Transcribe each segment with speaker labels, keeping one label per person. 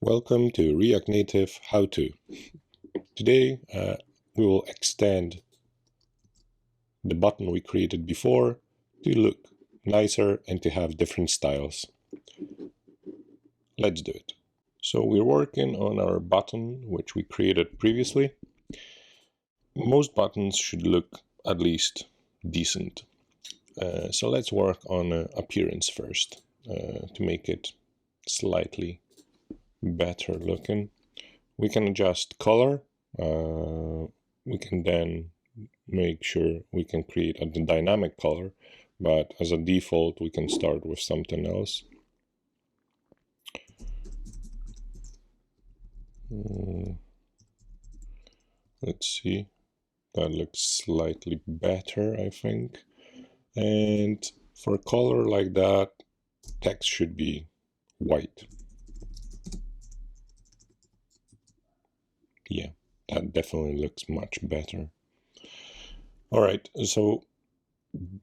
Speaker 1: Welcome to React Native How To. Today we will extend the button we created before to look nicer and to have different styles. Let's do it. So we're working on our button which we created previously. Most buttons should look at least decent. So let's work on appearance first to make it slightly better looking. We can adjust color. We can then make sure we can create a dynamic color, but as a default we can start with something else. Let's see, that looks slightly better, I think. And for a color like that, text should be white. Yeah, that definitely looks much better. All right, so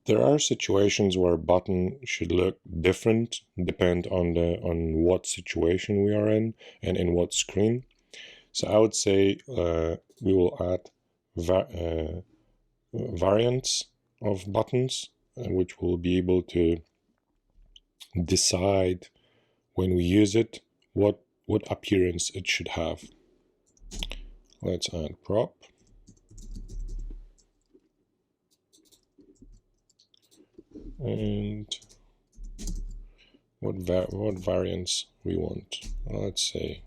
Speaker 1: there are situations where a button should look different, depend on what situation we are in and in what screen. So I would say we will add variants of buttons, which will be able to decide when we use it what appearance it should have. Let's add prop. And what variants we want. Let's say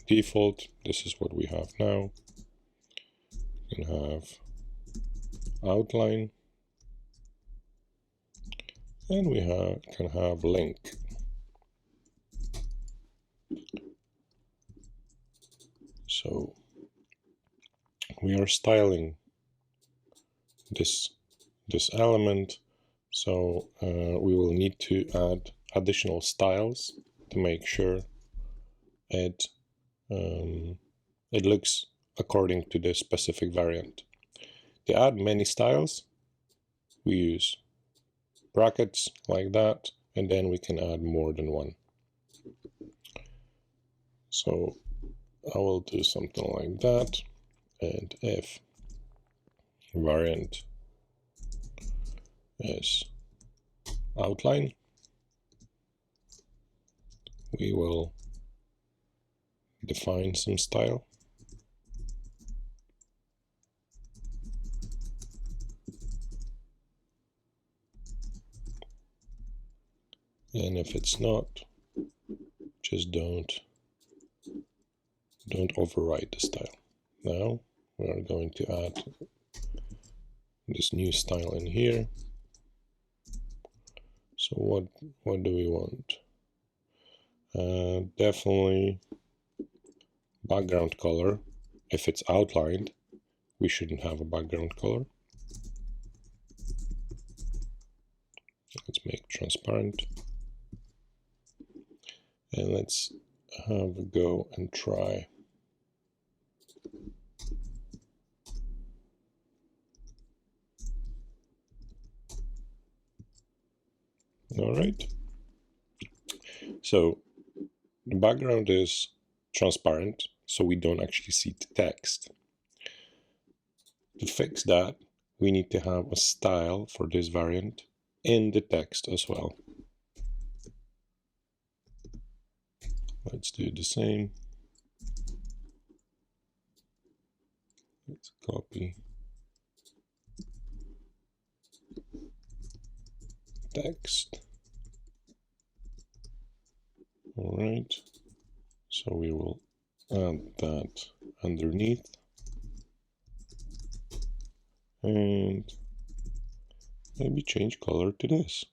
Speaker 1: default. This is what we have now. We can have outline, and we can have link. So we are styling this element, so we will need to add additional styles to make sure it looks according to the specific variant. To add many styles, we use brackets like that, and then we can add more than one. So I will do something like that, and if variant is outline, we will define some style. And if it's not, just don't override the style. Now we are going to add this new style in here. So what do we want? Definitely background color. If it's outlined, we shouldn't have a background color. Let's make transparent. And let's have a go and try. All right. So the background is transparent, so we don't actually see the text. To fix that, we need to have a style for this variant in the text as well. Let's do the same. Let's copy text. All right, so we will add that underneath, and maybe change color to this,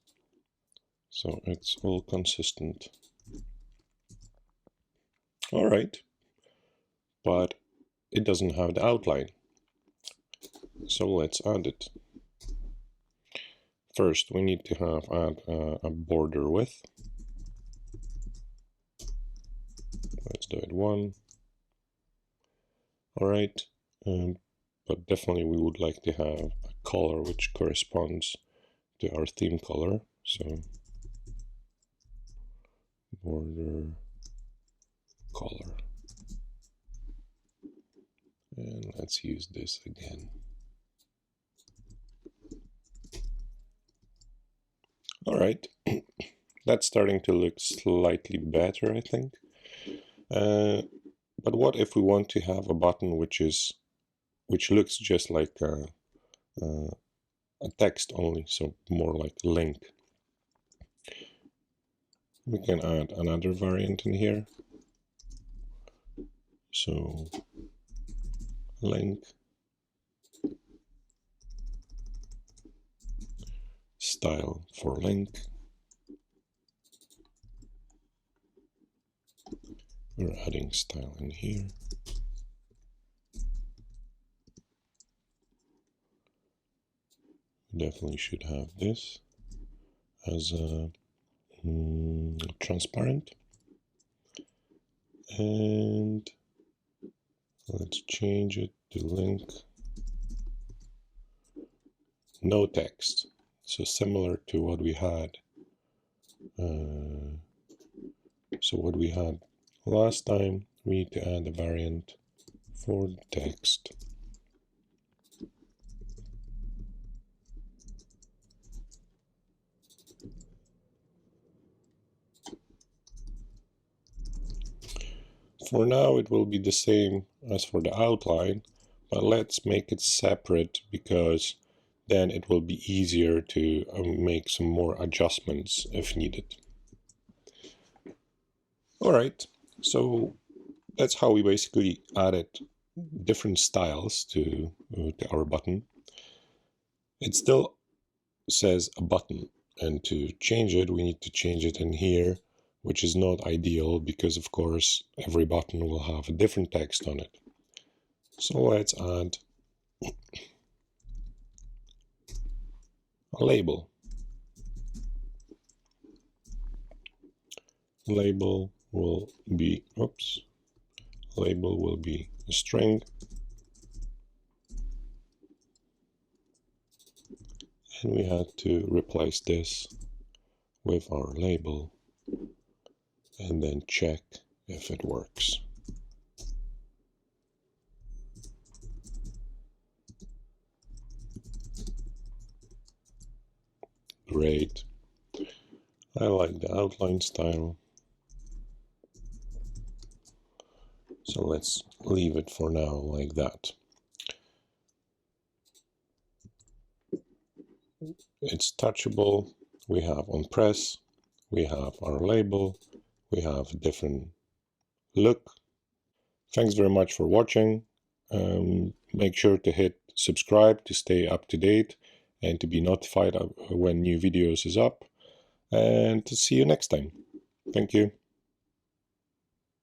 Speaker 1: so it's all consistent. All right, but it doesn't have the outline, so let's add it. First, we need to add a border width. Let's do it 1. All right, but definitely we would like to have a color which corresponds to our theme color. So border color. Let's use this again. All right, that's starting to look slightly better, I think. But what if we want to have a button which looks just like a text only, so more like link? We can add another variant in here. So link, style for link. We're adding style in here. We definitely should have this as a transparent. And let's change it to link. No text. So similar to what we had. So what we had last time, we need to add a variant for text. For now, it will be the same as for the outline, but let's make it separate because then it will be easier to make some more adjustments if needed. All right, so that's how we basically added different styles to our button. It still says a button, and to change it, we need to change it in here, which is not ideal because, of course, every button will have a different text on it. So let's add a label. Label will be, label will be a string. And we had to replace this with our label and then check if it works. Great. I like the outline style. So let's leave it for now like that. It's touchable. We have on press, we have our label, we have a different look. Thanks very much for watching. Make sure to hit subscribe to stay up to date and to be notified when new videos is up. And to see you next time. Thank you.